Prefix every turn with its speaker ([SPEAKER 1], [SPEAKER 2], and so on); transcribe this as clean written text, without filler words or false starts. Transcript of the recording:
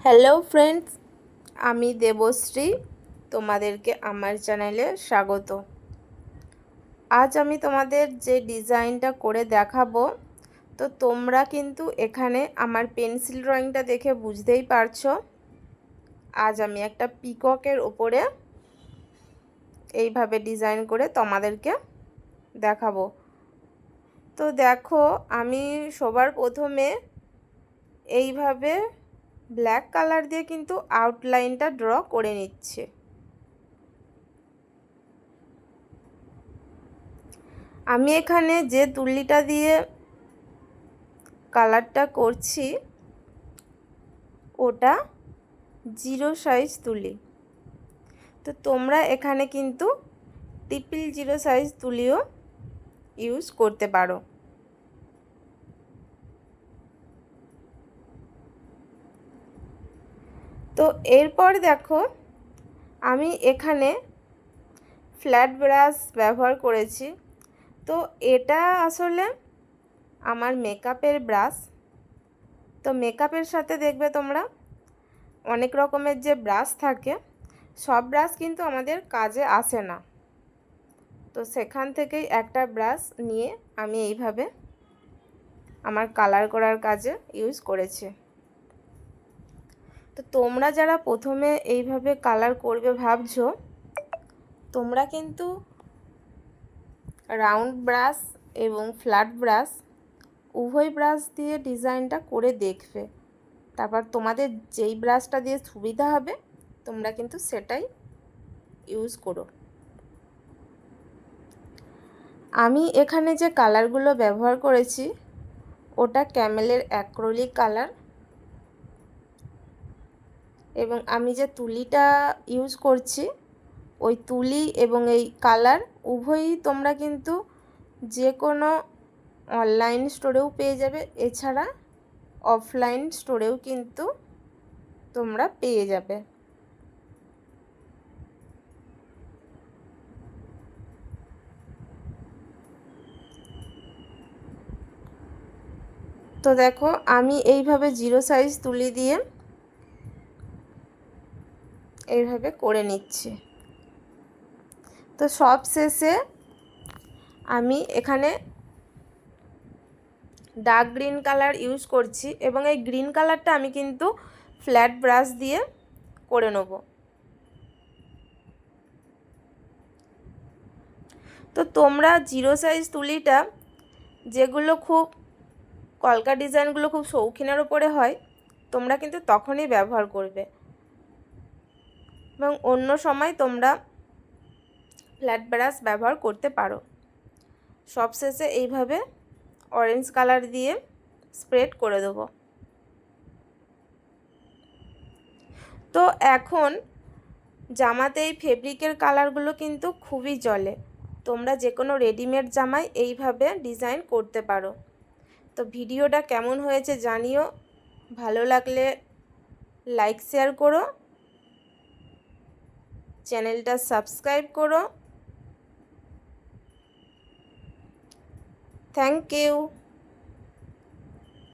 [SPEAKER 1] Hello friends, আমি দেবশ্রী। তোমাদেরকে আমার চ্যানেলে স্বাগত। আজ আমি তোমাদের যে ডিজাইনটা করে দেখাবো, তো তোমরা কিন্তু এখানে আমার পেন্সিল ড্রয়িংটা দেখে বুঝতেই পারছো। আজ আমি একটা পিককের ওপরে এইভাবে ডিজাইন করে তোমাদেরকে দেখাবো। তো দেখো, আমি সবার প্রথমে এইভাবে ব্ল্যাক কালার দিয়ে কিন্তু আউটলাইনটা ড্র করে নিচ্ছে। আমি এখানে যে তুলিটা দিয়ে কালারটা করছি ওটা 0 সাইজ তুলি। তো তোমরা এখানে কিন্তু 000 সাইজ তুলিও ইউজ করতে পারো। তো এরপর দেখো, আমি এখানে ফ্ল্যাট ব্রাশ ব্যবহার করেছি। তো এটা আসলে আমার মেকআপের ব্রাশ। তো মেকআপের সাথে দেখবে তোমরা অনেক রকমের যে ব্রাশ থাকে, সব ব্রাশ কিন্তু আমাদের কাজে আসে না। তো সেখান থেকেই একটা ব্রাশ নিয়ে আমি এইভাবে আমার কালার করার কাজে ইউজ করেছি। তো তোমরা যারা প্রথমে এইভাবে কালার করবে ভাবছো, তোমরা কিন্তু রাউন্ড ব্রাশ এবং ফ্ল্যাট ব্রাশ উভয় ব্রাশ দিয়ে ডিজাইনটা করে দেখবে। তারপর তোমাদের যেই ব্রাশটা দিয়ে সুবিধা হবে তোমরা কিন্তু সেটাই ইউজ করো। আমি এখানে যে কালারগুলো ব্যবহার করেছি ওটা ক্যামেলের অ্যাক্রিলিক কালার, এবং আমি যে তুলিটা ইউজ করছি ওই তুলি এবং এই কালার উভয়ই তোমরা কিন্তু যে কোনো অনলাইন স্টোরেও পেয়ে যাবে, এছাড়া অফলাইন স্টোরেও কিন্তু তোমরা পেয়ে যাবে। তো দেখো, আমি এইভাবে 0 সাইজ তুলি দিয়ে এইভাবে করে নিচ্ছি। তো সব শেষে আমি এখানে ডার্ক গ্রিন কালার ইউজ করছি, এবং এই গ্রিন কালারটা আমি কিন্তু ফ্ল্যাট ব্রাশ দিয়ে করে নেব। তো তোমরা 0 সাইজ তুলিটা যেগুলো খুব কলকা ডিজাইনগুলো খুব শৌখিনের ওপরে হয়, তোমরা কিন্তু তখনই ব্যবহার করবে, এবং অন্য সময় তোমরা ফ্ল্যাট ব্রাশ ব্যবহার করতে পারো। সবশেষে এইভাবে অরেঞ্জ কালার দিয়ে স্প্রেড করে দেবো। তো এখন জামাতে এই ফেব্রিকের কালারগুলো কিন্তু খুবই চলে। তোমরা যে কোনো রেডিমেড জামায় এইভাবে ডিজাইন করতে পারো। তো ভিডিওটা কেমন হয়েছে জানিও। ভালো লাগলে লাইক শেয়ার করো, চ্যানেলটা সাবস্ক্রাইব করো। Thank you.